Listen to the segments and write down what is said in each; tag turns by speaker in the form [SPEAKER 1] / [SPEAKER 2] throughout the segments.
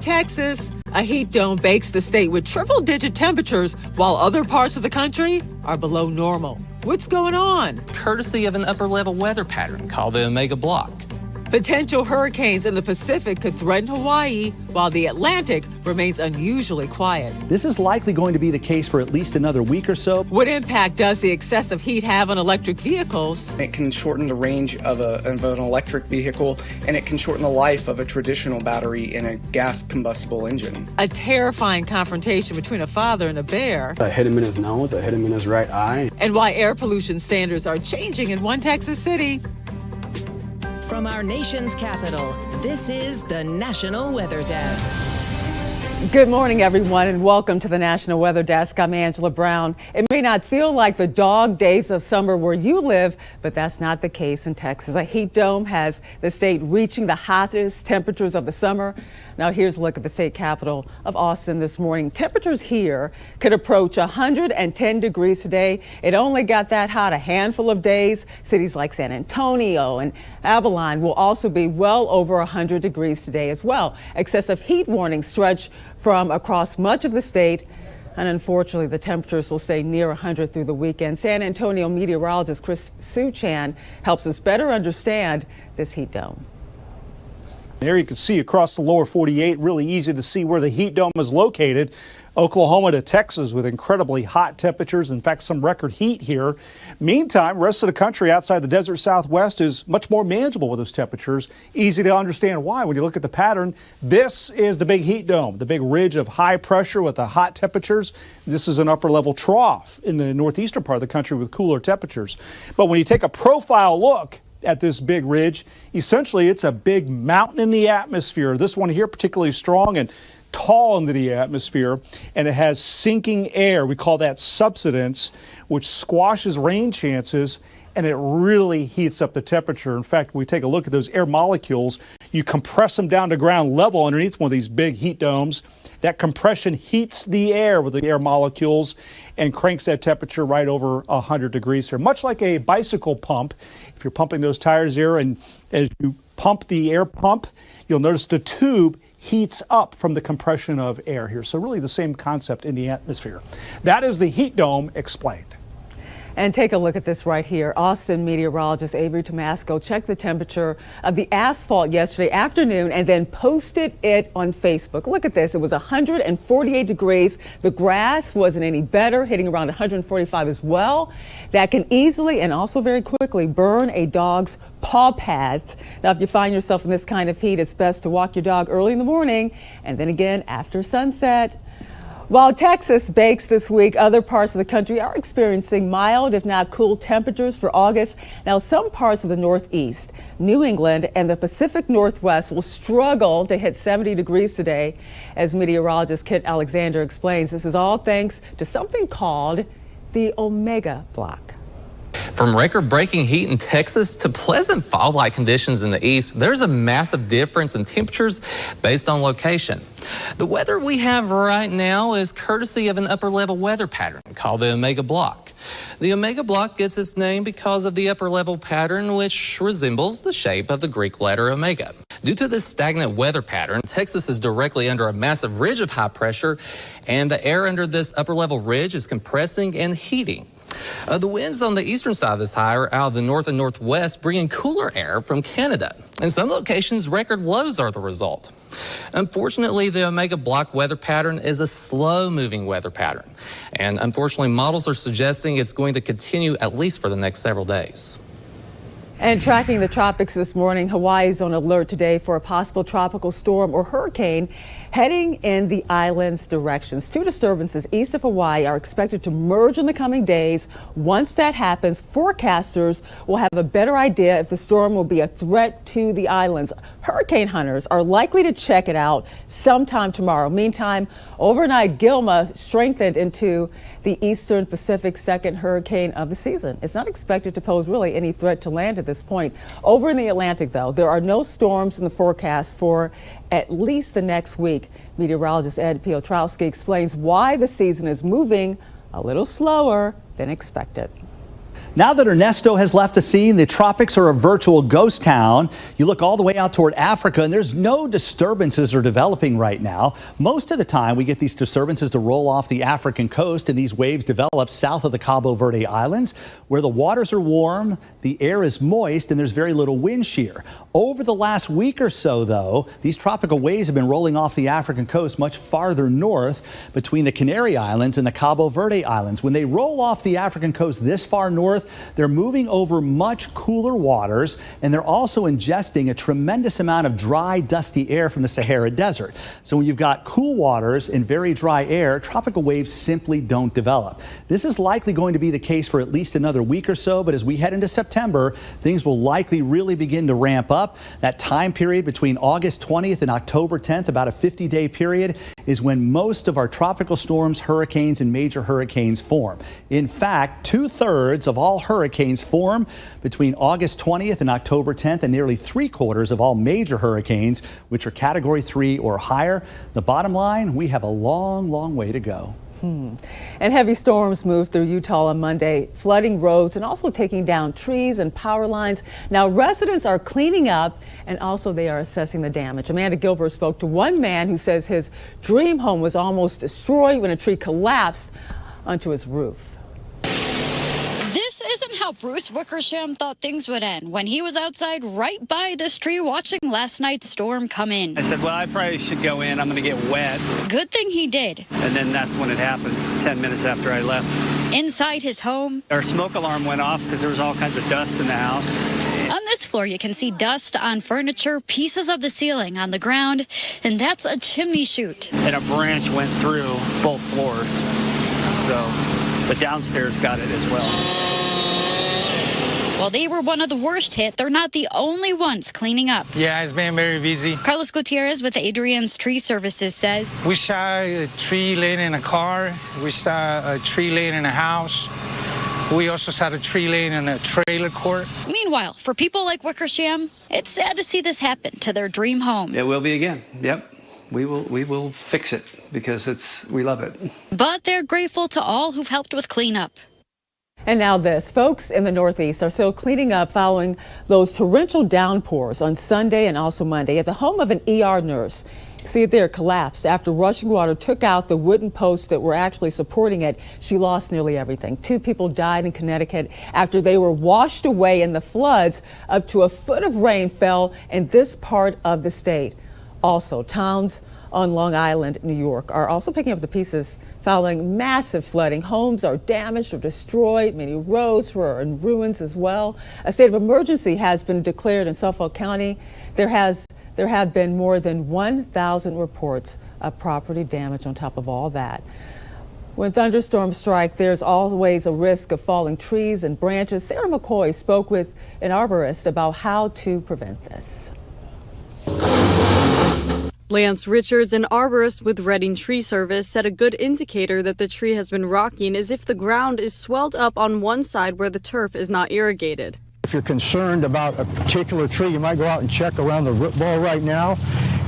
[SPEAKER 1] Texas, a heat dome bakes the state with triple-digit temperatures while other parts of the country are below normal. What's going on?
[SPEAKER 2] Courtesy of an upper-level weather pattern called the Omega Block.
[SPEAKER 1] Potential hurricanes in the Pacific could threaten Hawaii, while the Atlantic remains unusually quiet.
[SPEAKER 3] This is likely going to be the case for at least another week or so.
[SPEAKER 1] What impact does the excessive heat have on electric vehicles?
[SPEAKER 4] It can shorten the range of an electric vehicle, and it can shorten the life of a traditional battery in a gas combustible engine.
[SPEAKER 1] A terrifying confrontation between a father and a bear.
[SPEAKER 5] I hit him in his nose, I hit him in his right eye.
[SPEAKER 1] And why air pollution standards are changing in one Texas city.
[SPEAKER 6] From our nation's capital, this is the National Weather Desk.
[SPEAKER 1] Good morning, everyone, and welcome to the National Weather Desk. I'm Angela Brown. It may not feel like the dog days of summer where you live, but that's not the case in Texas. A heat dome has the state reaching the hottest temperatures of the summer. Now here's a look at the state capital of Austin this morning. Temperatures here could approach 110 degrees today. It only got that hot a handful of days. Cities like San Antonio and Abilene will also be well over 100 degrees today as well. Excessive heat warnings stretch from across much of the state. And unfortunately, the temperatures will stay near 100 through the weekend. San Antonio meteorologist Chris Suchan helps us better understand this heat dome.
[SPEAKER 7] There you can see across the lower 48, really easy to see where the heat dome is located. Oklahoma to Texas with incredibly hot temperatures. In fact, some record heat here. Meantime, rest of the country outside the desert Southwest is much more manageable with those temperatures. Easy to understand why when you look at the pattern. This is the big heat dome, the big ridge of high pressure with the hot temperatures. This is an upper level trough in the northeastern part of the country with cooler temperatures. But when you take a profile look at this big ridge, essentially it's a big mountain in the atmosphere. This one here particularly strong and tall into the atmosphere, and it has sinking air. We call that subsidence, which squashes rain chances, and it really heats up the temperature. In fact, when we take a look at those air molecules, you compress them down to ground level underneath one of these big heat domes. That compression heats the air with the air molecules and cranks that temperature right over 100 degrees here, much like a bicycle pump. If you're pumping those tires here, and as you pump the air pump, you'll notice the tube heats up from the compression of air here. So really the same concept in the atmosphere. That is the heat dome explained.
[SPEAKER 1] And take a look at this right here. Austin meteorologist Avery Tomasco checked the temperature of the asphalt yesterday afternoon and then posted it on Facebook. Look at this. It was 148 degrees. The grass wasn't any better, hitting around 145 as well. That can easily and also very quickly burn a dog's paw pads. Now, if you find yourself in this kind of heat, it's best to walk your dog early in the morning and then again after sunset. While Texas bakes this week, other parts of the country are experiencing mild, if not cool temperatures for August. Now, some parts of the Northeast, New England, and the Pacific Northwest will struggle to hit 70 degrees today. As meteorologist Kit Alexander explains, this is all thanks to something called the Omega Block.
[SPEAKER 2] From record-breaking heat in Texas to pleasant fall-like conditions in the east, there's a massive difference in temperatures based on location. The weather we have right now is courtesy of an upper-level weather pattern called the Omega Block. The Omega Block gets its name because of the upper-level pattern, which resembles the shape of the Greek letter omega. Due to this stagnant weather pattern, Texas is directly under a massive ridge of high pressure, and the air under this upper-level ridge is compressing and heating. The winds on the eastern side of this high are out of the north and northwest, bringing cooler air from Canada. In some locations, record lows are the result. Unfortunately, the Omega Block weather pattern is a slow-moving weather pattern, and unfortunately, models are suggesting it's going to continue at least for the next several days.
[SPEAKER 1] And tracking the tropics this morning, Hawaii is on alert today for a possible tropical storm or hurricane heading in the island's directions. Two disturbances east of Hawaii are expected to merge in the coming days. Once that happens, forecasters will have a better idea if the storm will be a threat to the islands. Hurricane hunters are likely to check it out sometime tomorrow. Meantime, overnight Gilma strengthened into the eastern Pacific's second hurricane of the season. It's not expected to pose really any threat to land at this point. Over in the Atlantic, though, there are no storms in the forecast for at least the next week. Meteorologist Ed Piotrowski explains why the season is moving a little slower than expected.
[SPEAKER 3] Now that Ernesto has left the scene, the tropics are a virtual ghost town. You look all the way out toward Africa, and there's no disturbances are developing right now. Most of the time, we get these disturbances to roll off the African coast, and these waves develop south of the Cabo Verde Islands, where the waters are warm, the air is moist, and there's very little wind shear. Over the last week or so, though, these tropical waves have been rolling off the African coast much farther north between the Canary Islands and the Cabo Verde Islands. When they roll off the African coast this far north, they're moving over much cooler waters, and they're also ingesting a tremendous amount of dry, dusty air from the Sahara Desert. So when you've got cool waters and very dry air, tropical waves simply don't develop. This is likely going to be the case for at least another week or so, but as we head into September, things will likely really begin to ramp up. That time period between August 20th and October 10th, about a 50-day period, is when most of our tropical storms, hurricanes, and major hurricanes form. In fact, 2/3 of all hurricanes form between August 20th and October 10th, and nearly 3/4 of all major hurricanes, which are Category 3 or higher. The bottom line, we have a long, long way to go.
[SPEAKER 1] And heavy storms moved through Utah on Monday, flooding roads and also taking down trees and power lines. Now residents are cleaning up, and also they are assessing the damage. Amanda Gilbert spoke to one man who says his dream home was almost destroyed when a tree collapsed onto his roof.
[SPEAKER 8] This isn't how Bruce Wickersham thought things would end when he was outside right by this tree watching last night's storm come in.
[SPEAKER 9] I said, well, I probably should go in. I'm going to get wet.
[SPEAKER 8] Good thing he did.
[SPEAKER 9] And then that's when it happened, 10 minutes after I left.
[SPEAKER 8] Inside his home,
[SPEAKER 9] Our smoke alarm went off because there was all kinds of dust in the house.
[SPEAKER 8] on this floor, you can see dust on furniture, pieces of the ceiling on the ground, and that's a chimney chute.
[SPEAKER 9] And a branch went through both floors. So the downstairs got it as well.
[SPEAKER 8] While they were one of the worst hit, they're not the only ones cleaning up.
[SPEAKER 10] Yeah, it's been very busy.
[SPEAKER 8] Carlos Gutierrez with Adrian's Tree Services says,
[SPEAKER 10] We saw a tree laying in a car. We saw a tree laying in a house. We also saw the tree laying in a trailer court.
[SPEAKER 8] Meanwhile, for people like Wickersham, it's sad to see this happen to their dream home.
[SPEAKER 9] It will be again. Yep. We will fix it because we love it.
[SPEAKER 8] But they're grateful to all who've helped with cleanup.
[SPEAKER 1] And now this, folks in the Northeast are still cleaning up following those torrential downpours on Sunday and also Monday at the home of an ER nurse. See it there, collapsed after rushing water took out the wooden posts that were actually supporting it. She lost nearly everything. 2 people died in Connecticut after they were washed away in the floods. Up to a foot of rain fell in this part of the state. Also, towns on Long Island, New York, are also picking up the pieces following massive flooding. Homes are damaged or destroyed. Many roads were in ruins as well. A state of emergency has been declared in Suffolk County. There have been more than 1,000 reports of property damage on top of all that. When thunderstorms strike, there's always a risk of falling trees and branches. Sarah McCoy spoke with an arborist about how to prevent this.
[SPEAKER 11] Lance Richards, an arborist with Reading Tree Service, said a good indicator that the tree has been rocking is if the ground is swelled up on one side where the turf is not irrigated.
[SPEAKER 12] If you're concerned about a particular tree, you might go out and check around the root ball right now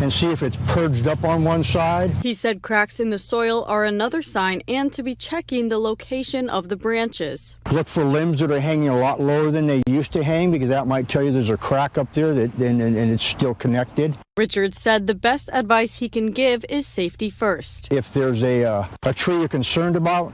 [SPEAKER 12] and see if it's purged up on one side.
[SPEAKER 11] He said cracks in the soil are another sign, and to be checking the location of the branches.
[SPEAKER 12] Look for limbs that are hanging a lot lower than they used to hang, because that might tell you there's a crack up there and it's still connected.
[SPEAKER 11] Richards said the best advice he can give is safety first.
[SPEAKER 12] If there's a tree you're concerned about,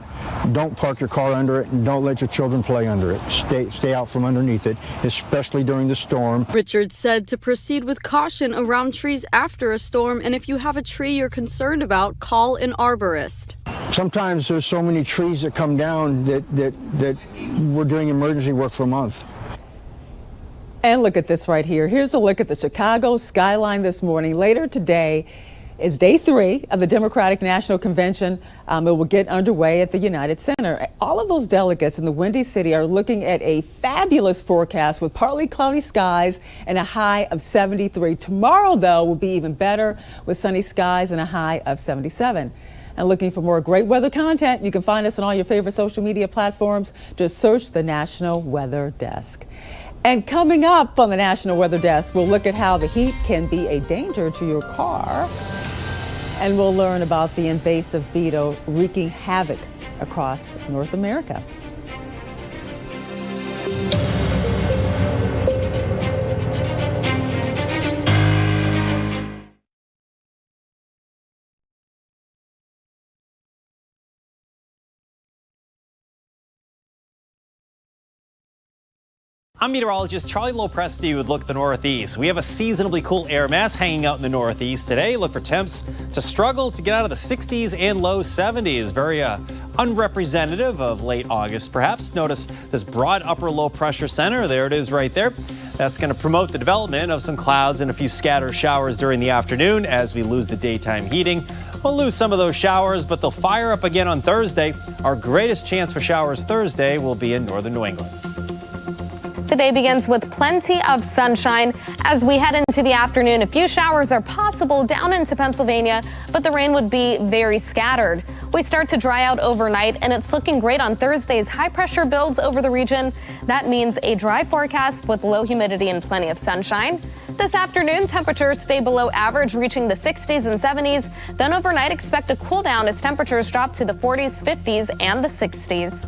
[SPEAKER 12] don't park your car under it and don't let your children play under it. Stay out from underneath it, especially during the storm.
[SPEAKER 11] Richards said to proceed with caution around trees after a storm, and if you have a tree you're concerned about, call an arborist.
[SPEAKER 12] Sometimes there's so many trees that come down that we're doing emergency work for a month.
[SPEAKER 1] And look at this right here. Here's a look at the Chicago skyline this morning. Later today is day 3 of the Democratic National Convention. It will get underway at the United Center. All of those delegates in the Windy City are looking at a fabulous forecast with partly cloudy skies and a high of 73. Tomorrow, though, will be even better with sunny skies and a high of 77. And looking for more great weather content, you can find us on all your favorite social media platforms. Just search the National Weather Desk. And coming up on the National Weather Desk, we'll look at how the heat can be a danger to your car. And we'll learn about the invasive beetle wreaking havoc across North America.
[SPEAKER 13] I'm meteorologist Charlie Lopresti with Look at the Northeast. We have a seasonably cool air mass hanging out in the Northeast today. Look for temps to struggle to get out of the 60s and low 70s. Very unrepresentative of late August, perhaps. Notice this broad upper low pressure center. There it is right there. That's going to promote the development of some clouds and a few scattered showers during the afternoon as we lose the daytime heating. We'll lose some of those showers, but they'll fire up again on Thursday. Our greatest chance for showers Thursday will be in northern New England.
[SPEAKER 14] The day begins with plenty of sunshine. As we head into the afternoon, a few showers are possible down into Pennsylvania, but the rain would be very scattered. We start to dry out overnight, and it's looking great on Thursday's high pressure builds over the region. That means a dry forecast with low humidity and plenty of sunshine. This afternoon, temperatures stay below average, reaching the 60s and 70s. Then overnight, expect a cool down as temperatures drop to the 40s, 50s, and the 60s.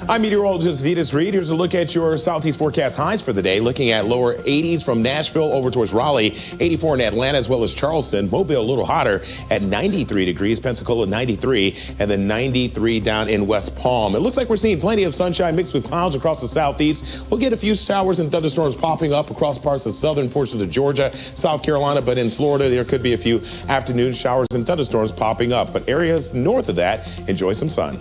[SPEAKER 15] I'm meteorologist Vitas Reed. Here's a look at your southeast forecast highs for the day. Looking at lower 80s from Nashville over towards Raleigh, 84 in Atlanta as well as Charleston. Mobile a little hotter at 93 degrees, Pensacola 93, and then 93 down in West Palm. It looks like we're seeing plenty of sunshine mixed with clouds across the southeast. We'll get a few showers and thunderstorms popping up across parts of southern portions of Georgia, South Carolina, but in Florida there could be a few afternoon showers and thunderstorms popping up. But areas north of that, enjoy some sun.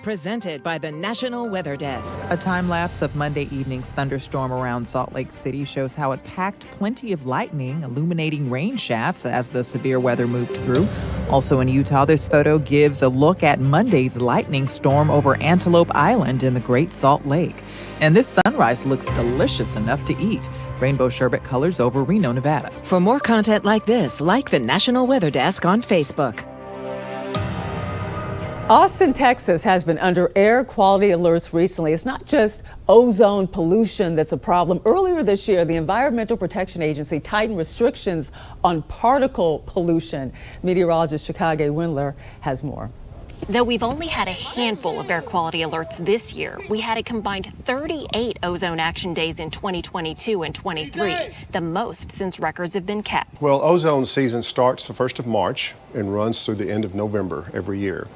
[SPEAKER 6] Presented by the National Weather Desk.
[SPEAKER 16] A time lapse of Monday evening's thunderstorm around Salt Lake City shows how it packed plenty of lightning, illuminating rain shafts as the severe weather moved through. Also in Utah, this photo gives a look at Monday's lightning storm over Antelope Island in the Great Salt Lake. And this sunrise looks delicious enough to eat. Rainbow sherbet colors over Reno, Nevada.
[SPEAKER 6] For more content like this, like the National Weather Desk on Facebook.
[SPEAKER 1] Austin, Texas has been under air quality alerts recently. It's not just ozone pollution that's a problem. Earlier this year, the Environmental Protection Agency tightened restrictions on particle pollution. Meteorologist Chicago Windler has more.
[SPEAKER 17] Though we've only had a handful of air quality alerts this year, we had a combined 38 ozone action days in 2022 and 23, the most since records have been kept.
[SPEAKER 18] Well, ozone season starts the 1st of March and runs through the end of November every year.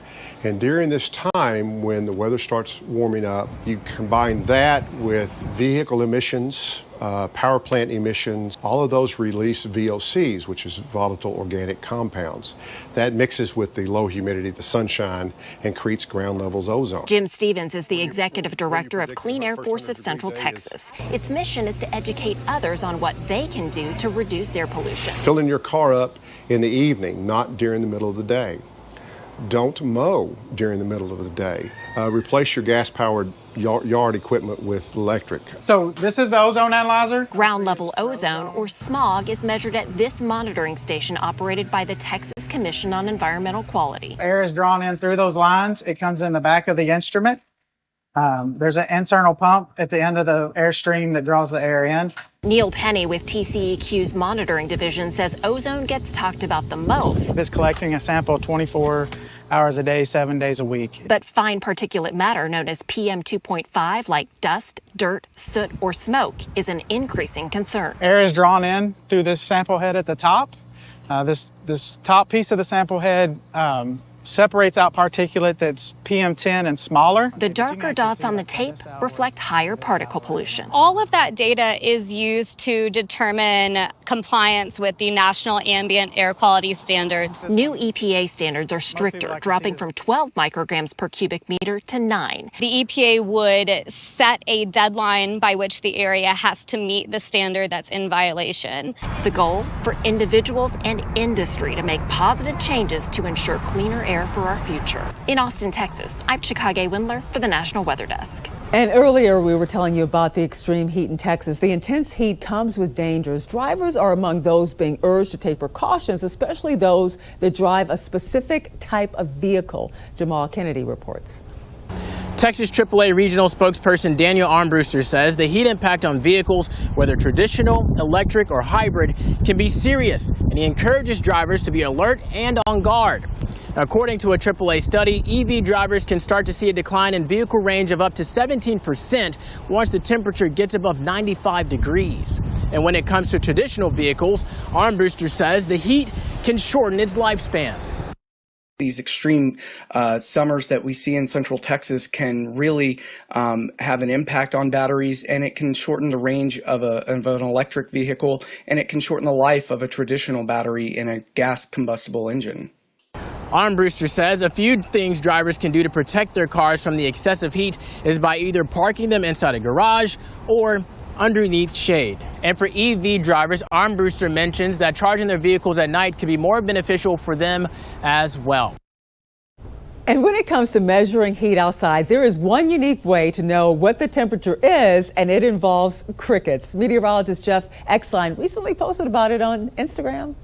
[SPEAKER 18] And during this time, when the weather starts warming up, you combine that with vehicle emissions, power plant emissions, all of those release VOCs, which is volatile organic compounds. That mixes with the low humidity, the sunshine, and creates ground levels ozone.
[SPEAKER 17] Jim Stevens is the executive director of Clean Air Force of Central Texas. Its mission is to educate others on what they can do to reduce air pollution.
[SPEAKER 18] Filling your car up in the evening, not during the middle of the day. Don't mow during the middle of the day. Replace your gas-powered yard equipment with electric.
[SPEAKER 19] So this is the ozone analyzer?
[SPEAKER 17] Ground level ozone, or smog, is measured at this monitoring station operated by the Texas Commission on Environmental Quality.
[SPEAKER 19] Air is drawn in through those lines. It comes in the back of the instrument. There's an internal pump at the end of the airstream that draws the air in.
[SPEAKER 17] Neil Penny with TCEQ's monitoring division says ozone gets talked about the most.
[SPEAKER 19] It's collecting a sample 24 hours a day, 7 days a week.
[SPEAKER 17] But fine particulate matter, known as PM 2.5, like dust, dirt, soot, or smoke, is an increasing concern.
[SPEAKER 19] Air is drawn in through this sample head at the top. This top piece of the sample head separates out particulate that's PM10 and smaller.
[SPEAKER 17] The darker dots on the tape reflect higher particle pollution.
[SPEAKER 20] All of that data is used to determine compliance with the National Ambient Air Quality Standards.
[SPEAKER 17] New EPA standards are stricter, dropping from 12 micrograms per cubic meter to 9.
[SPEAKER 20] The EPA would set a deadline by which the area has to meet the standard that's in violation.
[SPEAKER 17] The goal for individuals and industry to make positive changes to ensure cleaner air for our future. In Austin, Texas, I'm Chicago Windler for the National Weather Desk.
[SPEAKER 1] And earlier we were telling you about the extreme heat in Texas. The intense heat comes with dangers. Drivers are among those being urged to take precautions, especially those that drive a specific type of vehicle. Jamal Kennedy reports.
[SPEAKER 21] Texas AAA regional spokesperson Daniel Armbruster says the heat impact on vehicles, whether traditional, electric, or hybrid, can be serious, and he encourages drivers to be alert and on guard. According to a AAA study, EV drivers can start to see a decline in vehicle range of up to 17% once the temperature gets above 95 degrees. And when it comes to traditional vehicles, Armbruster says the heat can shorten its lifespan.
[SPEAKER 4] These extreme summers that we see in central Texas can really have an impact on batteries, and it can shorten the range of an electric vehicle, and it can shorten the life of a traditional battery in a gas combustible engine.
[SPEAKER 21] Armbruster says a few things drivers can do to protect their cars from the excessive heat is by either parking them inside a garage or underneath shade. And for EV drivers, Armbruster mentions that charging their vehicles at night can be more beneficial for them as well.
[SPEAKER 1] And when it comes to measuring heat outside, there is one unique way to know what the temperature is, and it involves crickets. Meteorologist Jeff Eckstein recently posted about it on Instagram.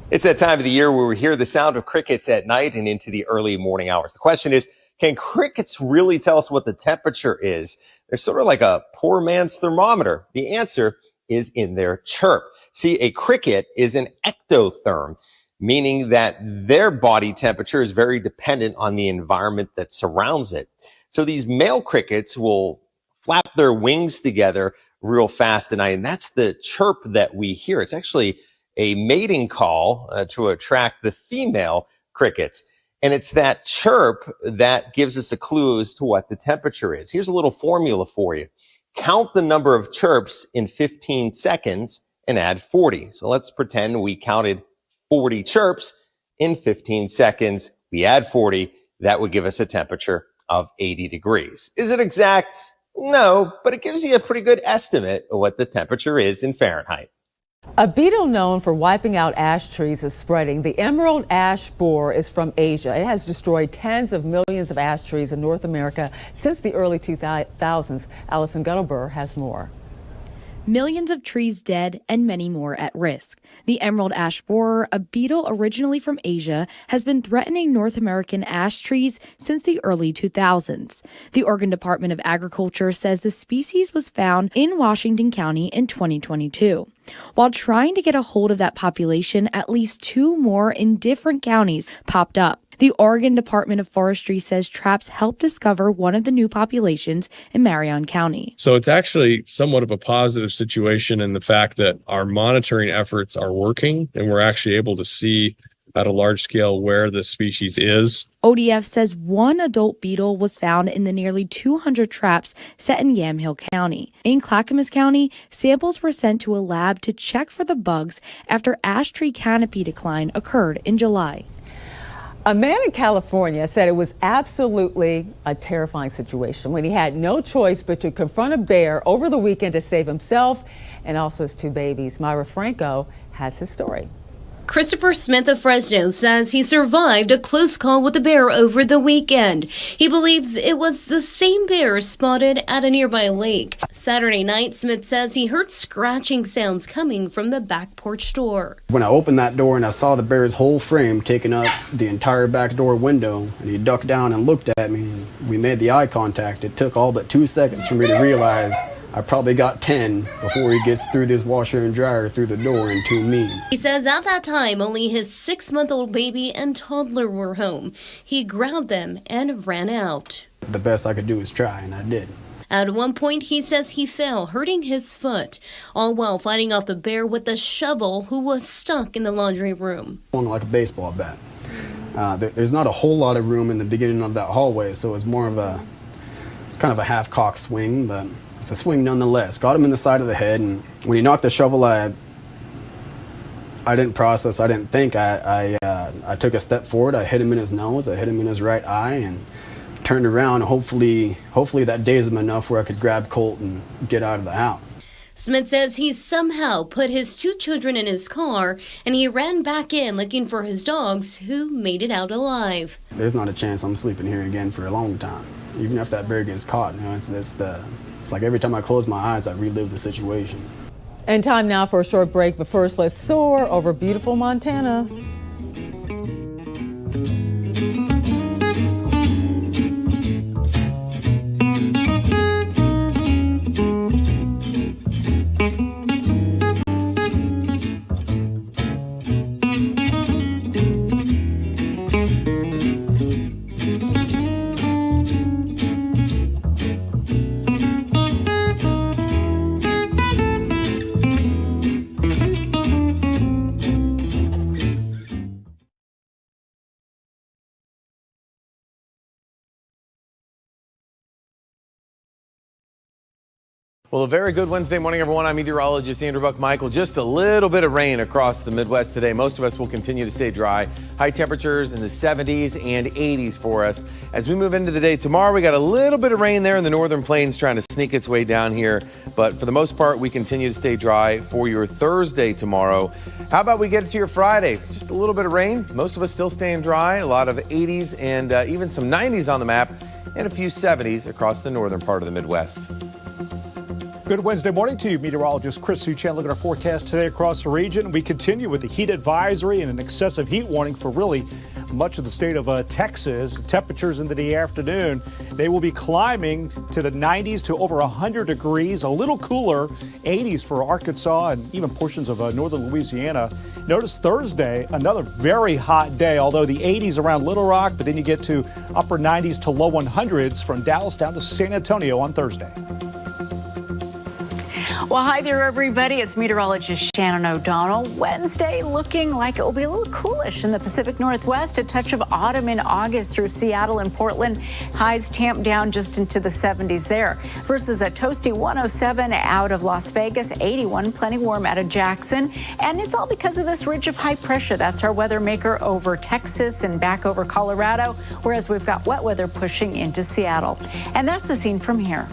[SPEAKER 22] It's that time of the year where we hear the sound of crickets at night and into the early morning hours. The question is, can crickets really tell us what the temperature is? They're sort of like a poor man's thermometer. The answer is in their chirp. See, a cricket is an ectotherm, meaning that their body temperature is very dependent on the environment that surrounds it. So these male crickets will flap their wings together real fast at night, and that's the chirp that we hear. It's actually a mating call to attract the female crickets. And it's that chirp that gives us a clue as to what the temperature is. Here's a little formula for you. Count the number of chirps in 15 seconds and add 40. So let's pretend we counted 40 chirps in 15 seconds. We add 40. That would give us a temperature of 80 degrees. Is it exact? No, but it gives you a pretty good estimate of what the temperature is in Fahrenheit.
[SPEAKER 1] A beetle known for wiping out ash trees is spreading. The emerald ash borer is from Asia. It has destroyed tens of millions of ash trees in North America since the early 2000s. Allison Guttleburr has more.
[SPEAKER 23] Millions of trees dead and many more at risk. The emerald ash borer, a beetle originally from Asia, has been threatening North American ash trees since the early 2000s. The Oregon Department of Agriculture says the species was found in Washington County in 2022. While trying to get a hold of that population, at least 2 more in different counties popped up. The Oregon Department of Forestry says traps helped discover one of the new populations in Marion County.
[SPEAKER 24] So it's actually somewhat of a positive situation in the fact that our monitoring efforts are working and we're actually able to see at a large scale where the species is.
[SPEAKER 23] ODF says one adult beetle was found in the nearly 200 traps set in Yamhill County. In Clackamas County, samples were sent to a lab to check for the bugs after ash tree canopy decline occurred in July.
[SPEAKER 1] A man in California said it was absolutely a terrifying situation when he had no choice but to confront a bear over the weekend to save himself and also his 2 babies. Myra Franco has his story.
[SPEAKER 25] Christopher Smith of Fresno says he survived a close call with a bear over the weekend. He believes it was the same bear spotted at a nearby lake. Saturday night, Smith says he heard scratching sounds coming from the back porch door.
[SPEAKER 5] When I opened that door and I saw the bear's whole frame taking up the entire back door window, and he ducked down and looked at me, and we made the eye contact. It took all but 2 seconds for me to realize I probably got 10 before he gets through this washer and dryer through the door and to me.
[SPEAKER 25] He says at that time, only his 6-month-old baby and toddler were home. He grabbed them and ran out.
[SPEAKER 5] The best I could do was try, and I did.
[SPEAKER 25] At one point, he says he fell, hurting his foot, all while fighting off the bear with a shovel who was stuck in the laundry room.
[SPEAKER 5] Like a baseball bat. There's not a whole lot of room in the beginning of that hallway, so it's kind of a half-cock swing, but it's a swing nonetheless. Got him in the side of the head, and when he knocked the shovel, I I didn't process. I didn't think. I took a step forward. I hit him in his nose. I hit him in his right eye and turned around. Hopefully that dazed him enough where I could grab Colt and get out of the house.
[SPEAKER 25] Smith says he somehow put his 2 children in his car and he ran back in looking for his dogs, who made it out alive.
[SPEAKER 5] There's not a chance I'm sleeping here again for a long time. Even if that bear gets caught, it's like every time I close my eyes, I relive the situation.
[SPEAKER 1] And time now for a short break, but first let's soar over beautiful Montana.
[SPEAKER 2] Well, a very good Wednesday morning, everyone. I'm meteorologist Andrew Buck-Michael. Just a little bit of rain across the Midwest today. Most of us will continue to stay dry. High temperatures in the 70s and 80s for us. As we move into the day tomorrow, we got a little bit of rain there in the northern plains trying to sneak its way down here. But for the most part, we continue to stay dry for your Thursday tomorrow. How about we get it to your Friday? Just a little bit of rain. Most of us still staying dry. A lot of 80s and even some 90s on the map and a few 70s across the northern part of the Midwest.
[SPEAKER 3] Good Wednesday morning to you, meteorologist Chris Suchan. Look at our forecast today across the region. We continue with the heat advisory and an excessive heat warning for really much of the state of Texas. Temperatures into the afternoon, they will be climbing to the 90s to over 100 degrees, a little cooler, 80s for Arkansas and even portions of northern Louisiana. Notice Thursday, another very hot day, although the 80s around Little Rock, but then you get to upper 90s to low 100s from Dallas down to San Antonio on Thursday.
[SPEAKER 7] Well, hi there, everybody. It's meteorologist Shannon O'Donnell. Wednesday looking like it will be a little coolish in the Pacific Northwest. A touch of autumn in August through Seattle and Portland. Highs tamped down just into the 70s there. Versus a toasty 107 out of Las Vegas, 81, plenty warm out of Jackson. And it's all because of this ridge of high pressure. That's our weather maker over Texas and back over Colorado, whereas we've got wet weather pushing into Seattle. And that's the scene from here.